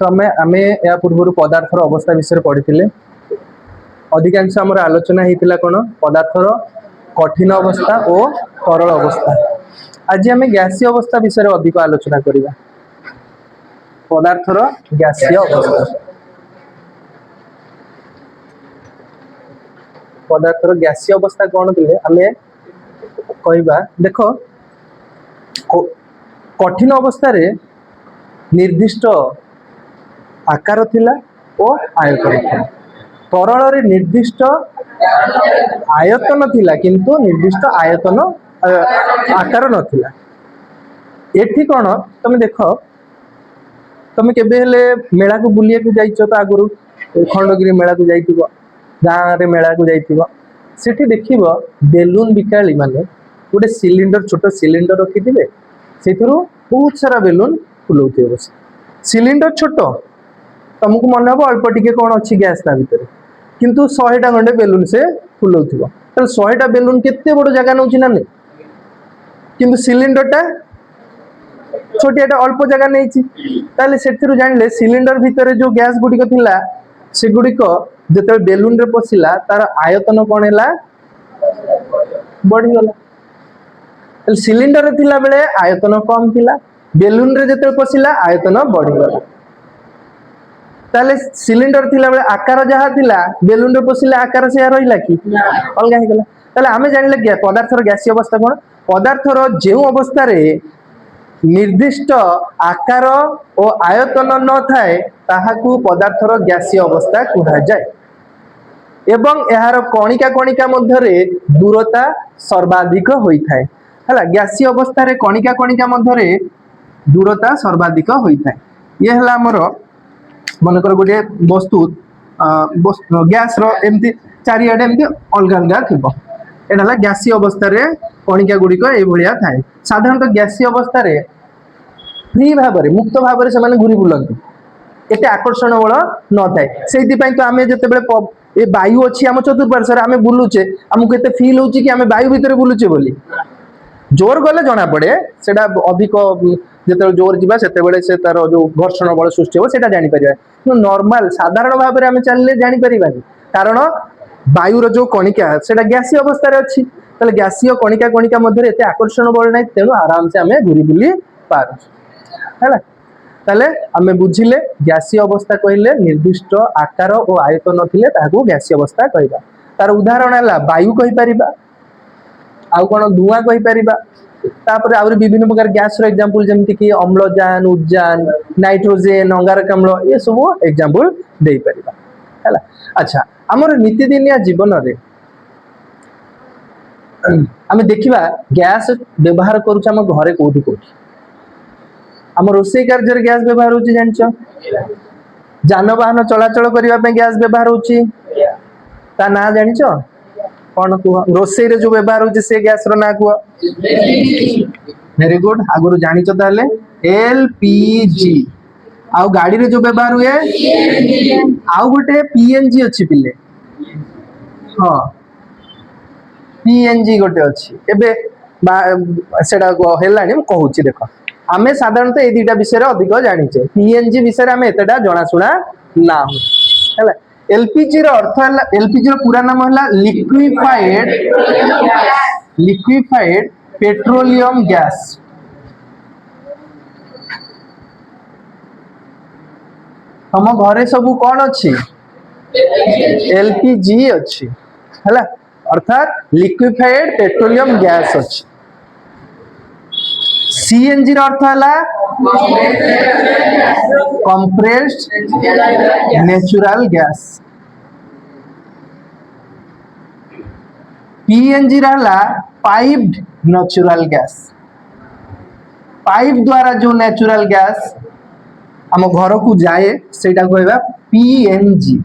तो आमे या पूर्व पदार्थर अवस्था विषय पढ़ी अधिकांश आमर आलोचना होता कौन पदार्थर कठिन अवस्था और तरल अवस्था। आज आम गैसीय अवस्था विषय अधिक आलोचना करवा। पदार्थर गैसीय अवस्था पदार्थर गैसीय अवस्था कौन बोले आम कहवा देख कठिन अवस्था रे निर्दिष्ट आकार थिला और आयतन थिला। तरल रे निर्दिष्ट आयतन थिला किंतु निर्दिष्ट आयतन आकार नथिला। एठी कोन तुम देख तुम केबे हेले मेला को बुलिया को जाइछो तो आगुरु खंडगिरी मेला को जाइथिबो गाँ रे मेला को जाइथिबो सेठी देखिबो बेलून बिकाली माने गोटे सिलिंडर छोट सिलिंडर रखिथिबे सेथुरु बहुत सारा बेलून फुलौथिबे बस सिलिंडर छोट तुमको मन हम अल्प टिके कौन अच्छी गैस ता भीतर किंतु 100टा खंडे बेलून से फुलौथिबो तो 100टा बेलून केते बड़ जगह नउछि ना नहीं किंतु सिलिंडर टा छोटियाटा अल्प जगह नहीं ताले सेथिरु जानले सिलिंडर भीतर जो गैस गुडी थिला से गुडी को जते बेलून रे पसिला तार आयतन कोन हैला बढ़ी गला। सिलिंडर थिला बेले आयतन कम थिला बेलून रे जते पसिला आयतन बढ़ी गला। ताले सिलिंडर थिला बेले आकार जहा थिला बेलून रे पसिला आकार से रहिला कि अलगा हे गला। ताले आमे जानले कि पदार्थर गैसीय अवस्था कोन पदार्थर जेउ अवस्था रे निर्दिष्ट आकार और आयतन न थाए ताहाकू पदार्थर गैसीय अवस्था कहा जाए एवं यार कणिका कणिका मध्यरे दूरता सर्वाधिक होई थाए हला गैसीय अवस्था रे कणिका कणिका मध्यरे दूरता सर्वाधिक होई थाए। ये हला हमर मनकर गोटे वस्तु गैस रो एमती चारियाडे एमती अलग अलग थिबो एडा गैसीय अवस्था रे कणिका गुडी को ए भलिया थाए। साधारणतः गैसीय अवस्था रे फ्री भाव में मुक्त भाव में से घूरी बुलती एते आकर्षण बल न थाए से तो आम जिते ये वायु अच्छी आम चतुर्पार्श्व आम बुलुचे आमको एते फील होची कि आम वायु भितर बुलुचे बोली जोर गले जना पड़े से अधिक जो जोर जीवा से तार जो घर्षण बल सृष्टि हो सेटा जानी परिबा नॉर्मल साधारण भाव में आम चलले जानी परिबानी कारण वायुर जो कणिका सेटा गैसीय अवस्था रे अछि तले गैसीय कणिका कणिका मध्य एते आकर्षण बल नै तेणु आराम से आम घूरी बुली पार है ताले आमे बुझिले गैसीय अवस्था कहले निर्दिष्ट आकार और आयतन नथिले ताहाकू गैसीय अवस्था कहबा। तार उदाहरण है वायु कहि परिबा आउ कोन धुआं कहि परिबा तापर आउरी विभिन्न प्रकार गैस रो एग्जांपल जेमति कि अम्लजान उद्जान नाइट्रोजन अंगारकाम्ल ये सब एग्जांपल देई परिबा हैला। अच्छा हमर नित्यदिनिया जीवन रे आमे देखिबा गैस व्यवहार करूछ हम घरे कोठी कोठी आम रोषे कार्य गैस व्यवहार होची जानछ जानवाहन चलाचल करने गैस व्यवहार होची ता ना जानिछ कौन कुह रोषे रे जो व्यवहार होची से गैस रो ना कुह वेरी गुड आगुरु जानिछ ताले एलपीजी आउ गाड़ी रे जो व्यवहार हुए आउ गोटे पीएनजी अछि पिले हां पीएनजी गोटे अछि एबे सेडा हेलानी म कहूची देखो आमे साधारणतः ए दुटा विषय अधिक जानिचे पीएनजी विषय आमे एतडा जणाशुना ना हो हैला। एलपीजी रो अर्थ है एलपीजी रो पूरा नाम है लिक्विफाइड पेट्रोलियम गैस। हम घरे सब कौन अच्छी एलपीजी अच्छी हैला अर्थात लिक्विफाइड पेट्रोलियम गैस अच्छी। सीएनजी अर्थ है कंप्रेस्ड नेचुरल गैस। पीएनजी रहला पाइप्ड नेचुरल गैस पाइप द्वारा जो नेचुरल गैस आम घर को जाए सेटा कहबा पीएनजी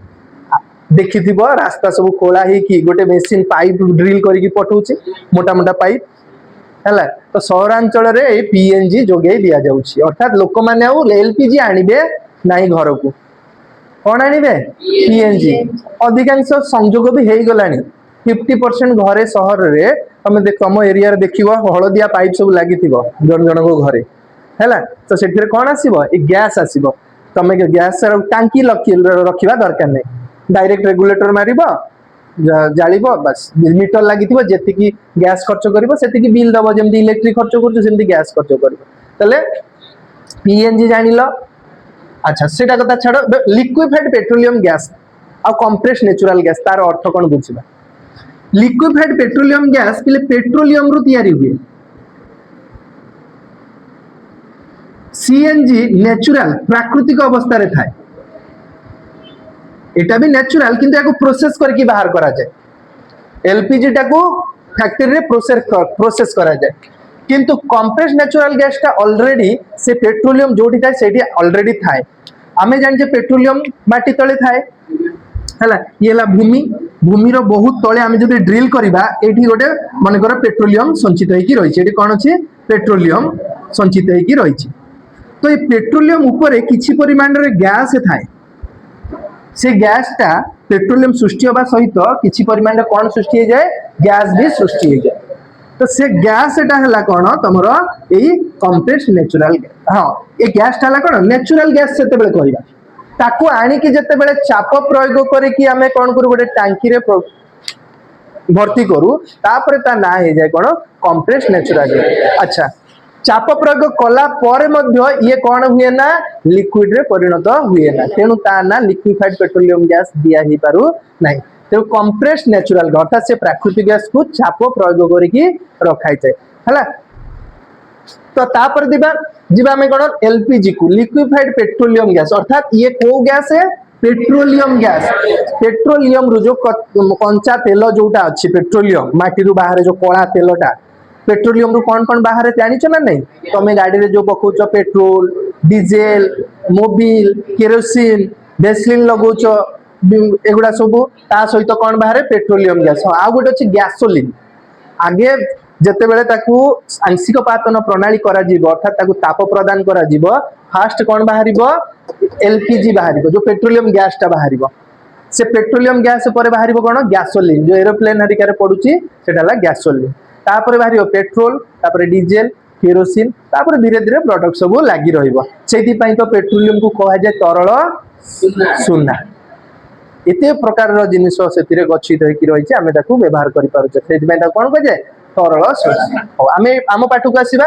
देखि रास्ता सब खोला ही कि गोटे मेसिन पाइप ड्रिल करके पठाउछि मोटा मोटा पाइप हैला तो सहरांचल रे पीएनजी जोगे दिया जाउछि अर्थात लोक माने एलपीजी आनिबे नाही घर को कौन आनिबे पीएनजी अधिकांश संजोग भी हेई गलानी 50% घरे सहर रे तुम देख तुम एरिया रे देखिबो हळदिया पाइप सब लागि थिबो जन जन को घरे हैला तो सेठिरे कोन आसीबो ए गैस आसीबो ତମେ ଗ୍ୟାସ୍ ଟାଙ୍କି ରଖିବା ଦରକାର ନାହିଁ, ଡାଇରେକ୍ଟ ରେଗୁଲେଟର ମାରିବ ଜାଳିବ ବାସ୍, ମିଟର ଲାଗିଥିବ, ଯେତିକି ଗ୍ୟାସ୍ ଖର୍ଚ୍ଚ କରିବ ସେତିକି ବିଲ୍ ଦବ, ଯେମିତି ଇଲେକ୍ଟ୍ରିକ ଖର୍ଚ୍ଚ କରୁଛ ସେମିତି ଗ୍ୟାସ୍ ଖର୍ଚ୍ଚ କରିବ। ତାହେଲେ ପିଏନଜି ଜାଣିଲ। আচ্ছা সেটা কথা ছাড়ো, লিকুইফাইড পেট্রোলিয়াম গ্যাস আর কম্প্রেস ন্যাচুরাল গ্যাস তার অর্থ কোন বুঝিবা। লিকুইফাইড পেট্রোলিয়াম গ্যাস পিলে পেট্রোলিয়াম রু তৈরি हुए, সিএনজি ন্যাচুরাল প্রাকৃতিক অবস্থায় থাকে, এটা भी ন্যাচুরাল কিন্তু এটাকে প্রসেস করকে বাহার করা যায়, এলপিজি টাকু ফ্যাক্টরি রে প্রসেস করা যায়, কিন্তু কম্প্রেস ন্যাচুরাল গ্যাসটা অলরেডি সে পেট্রোলিয়াম जोटी थाए सेठी অলরেডি थाए। आमे जानिछे पेट्रोलियम माटी तले थाए हैला, ये ला भूमि, भूमि रो बहुत तले आमे जदि ड्रिल करिबा एठी गोटे मानकर पेट्रोलियम संचित होइकी रहिছে, एठी कोन अछि पेट्रोलियम संचित होइकी रहिছে। तो ये पेट्रोलियम ऊपर किछि परिमाण रे गैस थाए, से गैसटा पेट्रोलियम सृष्टि होबा सहित किछि परिमाण रे कोन सृष्टि हो जाए, गैस भी सृष्टि हो जाए। तो से गैस एटा हला कोन तमरो एई कम्प्रेस नेचुरल गैस। हां ए गैस हला कोन नेचुरल गैस सेते बेले कहबा, ताकू आनी कि जते बेले चाप प्रयोग करे कि हमें कोन करू गोटे टांकी रे भर्ती करू, तापरे ता ना हे जाय कोन कम्प्रेस नेचुरल गैस। अच्छा चाप प्रयोग कला परे मध्य ये कोन हुए ना लिक्विड रे परिणत हुए ना, तेनु ता ना लिक्विफाइड पेट्रोलियम गैस दिया ही पारु नाही। तो कम्प्रेस नेचुरल अर्थात से प्राकृतिक गैस को चाप प्रयोग करके रखाई जाए हैला। तो तापर दिबा जिबा में कोन एलपीजी को लिक्विफाइड पेट्रोलियम गैस, अर्थात ये को गैस है पेट्रोलियम गैस। पेट्रोलियम रु जो कंचा तेल जोटा अछि पेट्रोलियम माटी रु बाहर जो कोला तेलटा, पेट्रोलियम रु कोन कोन बाहर जानिछ ना नहीं, तमे गाड़ी रे जो पकोच petrol diesel mobil kerosene vaseline लगोच एगुड़ा सब ता सहित कौन बाहर पेट्रोलियम गैस। हाँ आ गोटे अच्छे गैसोलिन, आगे जितेबले आंशिक पातन प्रणाली करा जीवो, अर्थात ताकू ताप प्रदान करा जीवो, फास्ट कौन बाहर एलपीजी बाहर जो पेट्रोलियम गैस टा बाहर, से पेट्रोलियम गैस पर बाहर कौन गैसोलिन जो एरोप्लेन हरिकार पड़ुची सेटा गैसोलिन, तापर बाहर पेट्रोल तापर डीजेल केरोसिन, तापर धीरे धीरे प्रोडक्ट सब लगी रहिबो। सेति पई तो पेट्रोलियम को कहा जाय तरल सुना। एते प्रकार जिनिस से गच्छित होइकी रहिছে आमे ताकू व्यवहार करि पारुछे, सेति पई ता कोन कहे तरल सुना। हो आमे आम पाठक आसीबा,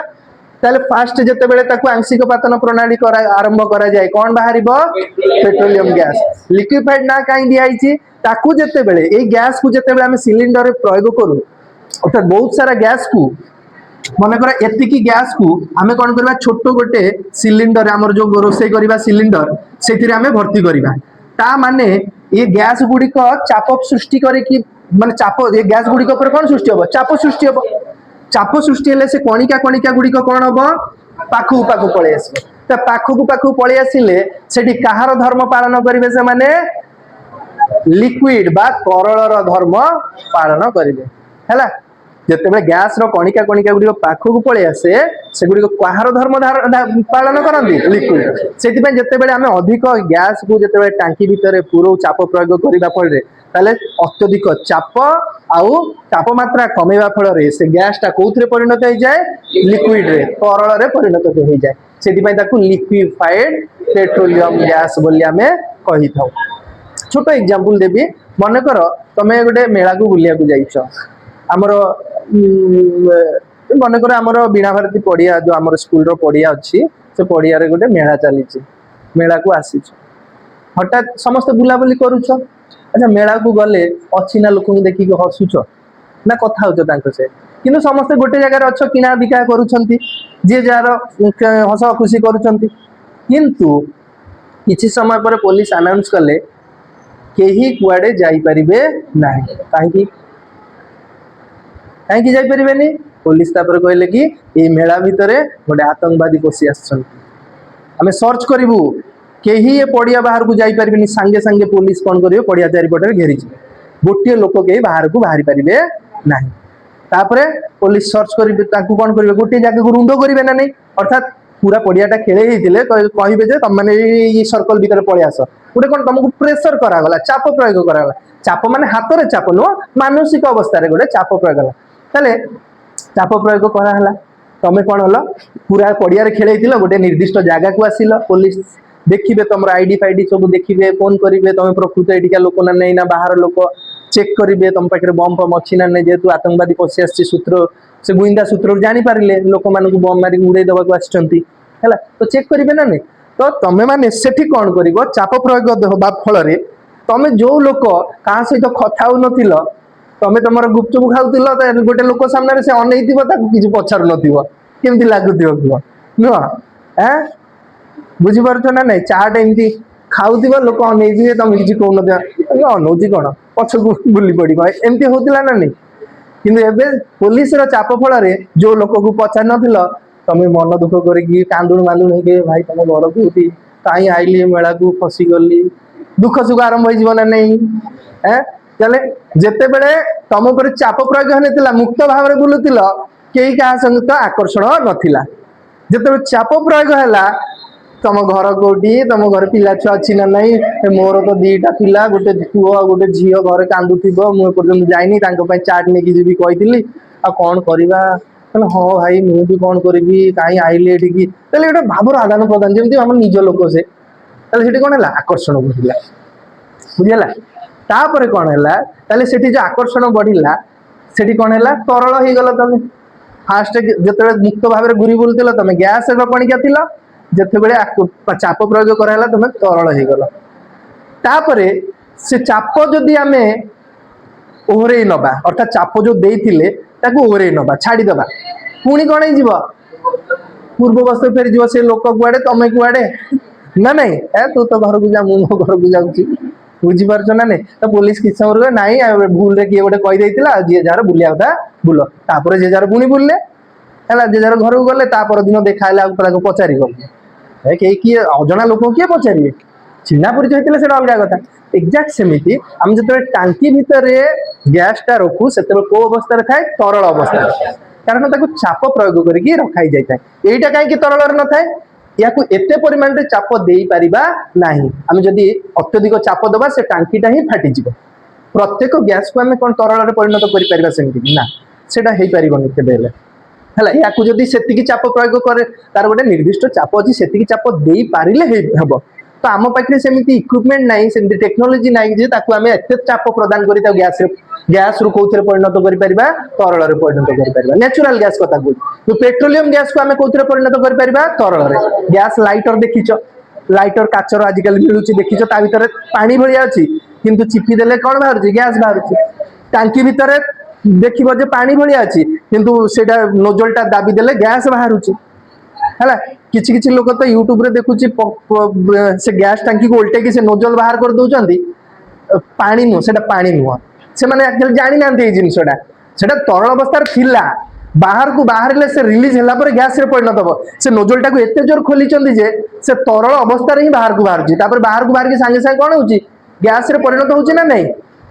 ताले फास्ट जते बेले ताकू आंशिक पातन प्रणाली करा आरंभ करा जाय कोन बाहरिबो पेट्रोलियम गैस। लिक्विफाइड ना काई दियाइछि, ताकू जते बेले ए गैस को जते बेले आमे सिलिंडर रे प्रयोग करू, अर्थात बहुत सारा गैस को मन कर एतिकी गैस को आमे कोन करबा छोटो गोटे सिलिंडर हमर जो रोसई करबा सिलिंडर सेथिरे आमे भर्ती करबा, ता माने ये गैस गुड़िक चाप सृष्टि करे कि माने चाप ये गैस गुड़िक पर कोन सृष्टि होबो चाप सृष्टि होबो, चाप सृष्टि हेले से कणिका कणिका गुड़िक कोन होबो पाखु पाखु पळे आसीबो। त पाखु पाखु पळे आसिले सेठी काहार धर्म पालन करिवे, से माने लिक्विड बा तरलर धर्म पालन करिवे हैला। जेतेबे गैस रो कणिका कणिका गुड़िक पाखु पळे आसे से गुड़िक काहार धर्म पालन करंती लिक्विड। सेति पय जेतेबेले आमे अधिक गैस को जेतेबेले टांकी भितरे पुरो चाप प्रयोग करिबा पड़े ताले अत्यधिक चाप आउ तापमात्रा कमेवा फल रे से गैस टा कोथरे परिणत हो जाए लिक्विड रे तरल रे परिणत हो जाए, सेति पय ताकू लिक्विफाइड पेट्रोलियम गैस बोली आमे कहि थाउ। छोट एग्जांपल देबी, मन कर तमे गोटे मेला को बुलिया को जाइछो, हमर मन कर हमर बीणा भारती पड़िया जो हमर स्कूल रो पड़िया अछि से पड़िया रे गोटे मेला चलीछि, मेला को आसीछ हठात समस्त बुलाबुली करूछ। अच्छा मेला को गले अछि ना लोक को देखि के हसुछ ना कथा होछ तांको से, किंतु समस्त गोटे जगह रे अछ किना बिका करूछंती, जे जार हस खुशी करूछंती, किंतु किछि समय पर पुलिस अनाउंस कले केही कुआडे जाई परिबे नाही, काहेकि काहेकि जाई परिबेनी, पुलिस तापर कहले कि ए मेला भितरे गोटे आतंकवादी पसी आछन, हमें सर्च करिवु केही ए पड़िया बाहर को जाई परिबेनी, संगे संगे पुलिस कोन करियो पड़िया चारि पटे घेरि छै, गोटे लोक के बाहर को बाहरी परिबे नाही। तापरे पुलिस सर्च करिबे ताकू कोन करिवे गोटे जगह को रुंडो करिवे ना नहीं, अर्थात पूरा पड़ियाटा खेले हेतिले कहिबे जे तम माने ई सर्कल भीतर पळे आसो, गोटे कोन तुमको प्रेशर करा गला, चाप प्रयोग करा गला। चाप माने हाथ रे चाप नो मानसिक अवस्था रे गोटे चाप प्रयोग गला, तले चाप प्रयोग करा हला, तमे कोन हलो पूरा पड़िया रे खेले हेतिलो गोटे निर्दिष्ट जगह को आसिलो, पुलिस देखिए तुम आईडी फाइडी सब देखिए फोन करेंगे तुम प्रकृत एटिका लोक ना नहीं ना बाहर लोक चेक करेंगे तुम पाखे बम फम अच्छी ना नहीं जेहेतु आतंकवादी पशि आस सूत्र से गुइंदा सूत्र जापारे लोक मान बम मारिक उड़े देवाक आसला तो चेक करेंगे ना नहीं तो तुम्हें मैंने सेठी कौन कर चाप प्रयोग हवा फल तुम जो लोक क्या सहित कथा नथिल तुम तुम गुपचुप खाऊ गोटे लोक सामने से अन कि पचार नमती लगुव नुह ए बुझीपार ना नहीं चाट एमती खाऊ लोक अन तुम किसी कौन अनौती कौन पछक बुली पड़ा एमती होता ना नहीं कि पुलिस चाप फल जो लोक को पचार नथिल तुम मन दुख करके कांदुण मांदुण हो भाई तुम घर कौटी कहीं आईली मेला को फसीगली दुख सुख आरंभ हो ना नहीं चले जिते बड़े तुम उपर चाप प्रयोग होता मुक्त भाव में बुलूल कई क्या संगत आकर्षण नाला जिते चाप प्रयोग है तुम घर कौटी तुम घर पिला छुआ अच्छी ना नहीं मोर तो दीटा पिला गोटे पुओ गोटे झील घर कांदुव मुझे जाइनी चाट नहीं जी कही आ कौन करवा हाँ भाई मुझे कौन करी कहीं आईली एठिकी गोटे भावर आदान प्रदान जमी आम निज लोक से कौन है आकर्षण बढ़ला बुझेगा तापर कौन है से जो आकर्षण बढ़ला से कौन है तरल हो गल तुम फास्ट जो मुक्त भाव में घूरी बुलूल तुम गैस कणिका थी जिते बड़े चाप प्रयोग कराला तुम तरल हो गल तापर से चाप जदि आम ओहरे नवा अर्थात चाप जो देते ओहरे नवा छाड़ीदबा पुणी कौन हो पूर्ववस्थ फेरी जीव से लोक कुआड़े तुम कुआड़े ना नहीं ए तू तो घर को जा मु घर को जाऊँगी बुझीपार ना नहीं तो पुलिस किस समय ना भूल रे किए गोटे कहीदेला जी जार बुलिया कथा बुल तापर जे जार पुणी बुलले है जे जार घर को गले दिन देखा पचार कई किए अजना लोक किए पचारे चिन्हा परिचय होता है अलग कथा एक्जाक्ट सेमती आम जो टांकी भितर गैस टा रखू से कौ अवस्था थाए तरल अवस्था कारण ताको चाप प्रयोग करके रखाई जाए यहीटा कहीं तरल न थाए या एते परिमाण रे चाप दे पारिबा नाही आम जदि अत्यधिक चाप दबा से टांकीटा ही फाटी जिवो प्रत्येक गैस को आम कौन तरल रे परिणत करि पारिबा सेमती ना सेटा हेई पारिबनी केबे हेले हला या जदि सेतिकी चाप प्रयोग करे तार गोटे निर्दिष्ट चाप अछि सेतिकी चाप दे पारिले हेबो तो आम पाखे सेमती इक्विपमेंट नाही सेमती टेक्नोलोजी नाही जे ताकू आम एते चाप प्रदान करि ता गैस रु कौन परिणत कर तरल रे परिणत कर नेचुरल गैस कथा कहूँ तो पेट्रोलियम गैस को आम कौन परिणत कर तरल रे गैस लाइटर देखीच लाइटर काचर आजिकल मिलूँ देखीच ता भर पानी भाया अच्छी किंतु चिपी देले कौन बाहर गैस बाहर टांकी भितर देखिए जे पानी भाया अच्छी किंतु सेटा नोजलटा दाबी देले गैस बाहर है किसी किसी लोग तो यूट्यूब रे देखुची से गैस टांकी को उल्टे से नोजल बाहर कर दौरान पानी नुह से पानी नुह से मैंने एक्चुअली जानी ना जिनसा से तरल अवस्था थिला बाहर को बाहर से रिलीज होला पर गैस रे परिणत हम से नोजलटा को एते जोर खोली जे से तरल अवस्था ही बाहर को बाहर के सांगे सांगे कौन हो गैस रे परिणत हो ना नहीं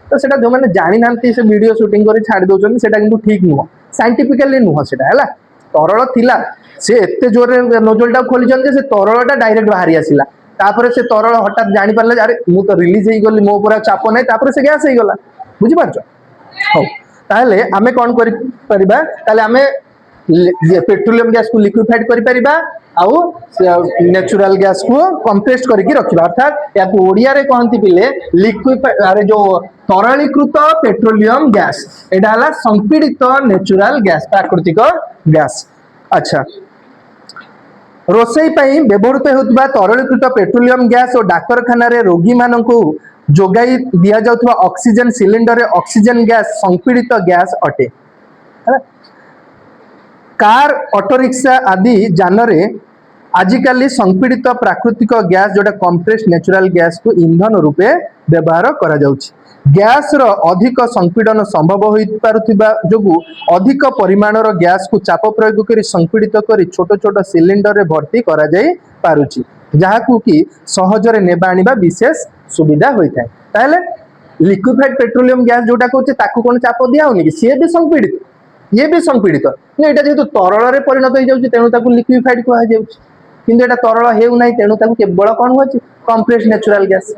तो सेटा जो मैंने जानी ना से वीडियो शूटिंग कर छाड़ दौरान से ठीक नुह साइंटिफिकली नुह से तरल थिला से एते जोर नोजलटा खोली से तरलटा डायरेक्ट बाहरी आसला तापर से तरल हठात जानी पारे अरे मु तो रिलीज हो गली मो पूरा चाप ना तापर से गैस हो गला बुझीपार हाँ ताहले आमे कौन करिबा ताहले आमे पेट्रोलियम गैस को लिक्विफाइड करि परिबा आउ नेचुरल गैस को कंप्रेस्ड करके रखिबा अर्थात या को ओडिया रे कहंती पिले लिक्विफाइड अरे जो तरलीकृत पेट्रोलियम गैस एडा हला संपीड़ित नेचुरल गैस प्राकृतिक गैस अच्छा रोसई पई व्यवहृत होतबा तरलीकृत पेट्रोलियम गैस और डाक्तरखाना रे रोगी माननकु जोगाई दिया जाउथबा ऑक्सीजन सिलिंडर रे ऑक्सीजन गैस संपीड़ित गैस अटे कार ऑटो रिक्शा आदि जान रे आजिकाली संपीड़ित प्राकृतिक गैस जोटा कंप्रेस्ड नेचुरल गैस को ईंधन रूपे व्यवहार करा जाउछि गैस रो अधिक संपीड़न संभव होई पारुथिबा जोगु अधिक परिमाणर गैस को चाप प्रयोग करी संपीड़ित करी छोट छोट सिलिंडर रे भर्ती करा जाई पारुछि जहाकू कि सहजरे नेबा आनिबा विशेष सुविधा होता है ताहले लिक्विफाइड पेट्रोलियम गैस जोटा कहते ताकू कौन चाप दिया होनी कि सी भी संपीड़ित ये भी संपीड़ित यहाँ जेहेतु तरल रे परिणत हो जाउछि तेणु ताकू लिक्विफाइड कहा जाउछि किंतु एटा तरल हेउ नाही तेणु ताकू केवल कौन होछि कंप्रेस्ड नेचुरल गैस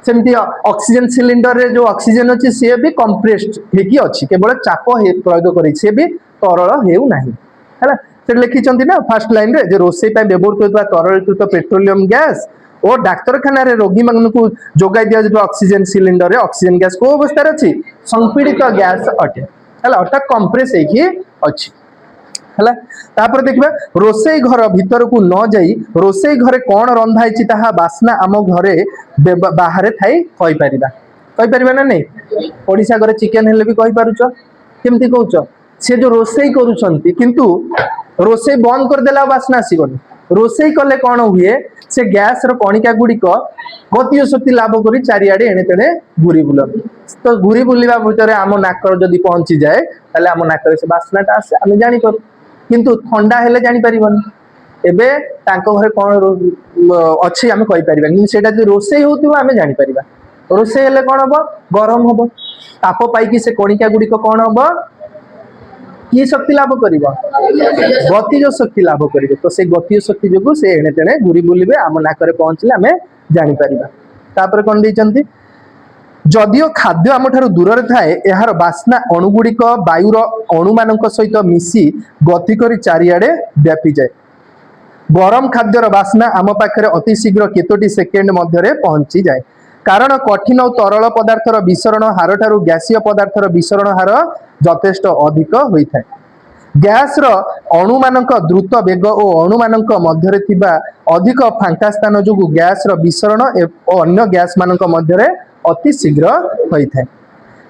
सेमती ऑक्सीजन सिलिंडर रे जो ऑक्सीजन अछि से भी कंप्रेस्ड हेकी अछि केवल चाप हे प्रयोग करै से भी तरल हेउ नाही हैला से लिखिचंती ना फर्स्ट लाइन रे जे रोसई पे व्यवहृत होता तरलीकृत पेट्रोलियम गैस ଓ ଡାକ୍ତରଖାନା ରେ ରୋଗୀ ମାନଙ୍କୁ ଯୋଗାଇ ଦିଆଯାଉଥିବା ଅକ୍ସିଜେନ ସିଲିଣ୍ଡର ରେ ଅକ୍ସିଜେନ ଗ୍ୟାस को अवस्था अच्छी संपीड़ित गैस अटे है अर्थात कंप्रेस होगी अच्छी है। तापर देखिबा रोसई घर भीतर को न जाई रोसई घरे कौन रंधा है ताहा बास्ना आम घरे बाहर थाई कहि परिबा ना नहीं ओडिसा घरे चिकेन हेले भी कहि पारुछ केमती कहउछ से जो रोसई करूछंती किंतु रोसई बंद कर देला बास्ना आसीबनी रोसई कले कौन हुए से गैस रो कणिका गुड़िक गतीय शक्ति लाभ करी चारिआडे एणे तेणे घूरी बुल तो घूरी बुलिबा भितर आम नाकर जदि पहुंची जाए ताले आम नाकर से बास्नाटा आसे आमे जानि पारू किंतु ठंडा हेले जानि परिबनी एबे तांको घरे कौन अच्छी आमे कहि परिबा किंतु सेटा जे रोसई होउथिबो आमे जानि परिबा रोसई हेले कौन हबो गरम हबो ताप पाइकी से कणिका गुड़िक कौन हबो की शक्ति लाभ करिबो गतिज शक्ति लाभ करिबो तो से गतिज शक्ति जोगु से एणे तेणे घूरी बुलिबे आम नाकरे पहुंचले आमे जानि परिबा तापर कोन दैचंती जदियो खाद्य आम ठारू दूर थाए यार बास्ना अणुगुड़िक वायुर अणु मानक सहित मिसी गति करी चारिआडे व्यापी जाए गरम खाद्यर बास्ना आम पाखरे अति शीघ्र केतोटी सेकेंड मध्यरे पहुंची जाए कारण कठिन और तरल पदार्थर विसरण हार ठारू गैसीय पदार्थर विसरण हार यथेष्ट अधिक होइथाय गैस रो अणु मानक द्रुत वेग और अणु मानक मध्यरे थिबा अधिक फांका स्थान जोगु गैस रो विसरण और अन्य गैस मानक मध्यरे अति शीघ्र होइथाय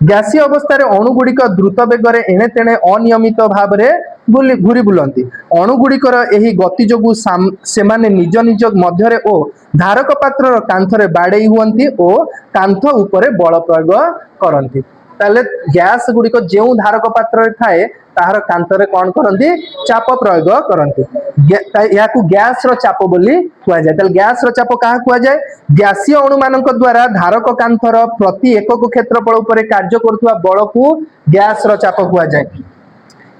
गैसीय अवस्था अणु गुड़िक द्रुत बेगरे एणे तेणे अनियमित भाव में घूरी बुलंती अणु गुड़िकर एही गति जोगु सेमाने निज निज मध्यरे ओ धारक पात्र कांथरे बाड़े हुअंती ओ कांथ उपरे बल प्रयोग करंती ताले गैस गुड़िक जो धारक पात्र थाए ताहार कांथरे कौन करंती चाप प्रयोग करंती याकू गैस रो चाप बोली कुआ जाय ताले गैस रो चाप काहा कुआ जाय गैसीय अणु मानक द्वारा धारक कांथर प्रति एकक क्षेत्रफल उपरे कार्य करथुवा बल को गैस रो चाप कुआ जाय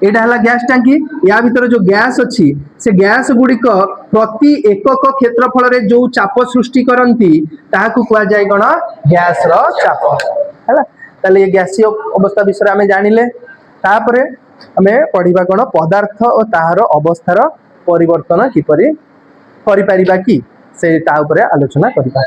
एटा हला गैस टांकी या भीतर जो गैस अच्छी से गैस गुड़िक प्रति एकक क्षेत्रफल रे जो चाप सृष्टि करंती ताहाकू कुआ जाय गण गैस रो चाप हला ताले ये गैसीय अवस्था विषय आमे जानिले तापरे आमे पढ़िबा कोन पदार्थ और ताहार अवस्थार परिवर्तन किपरि करि परिबा कि से ता उपरे आलोचना करिबा।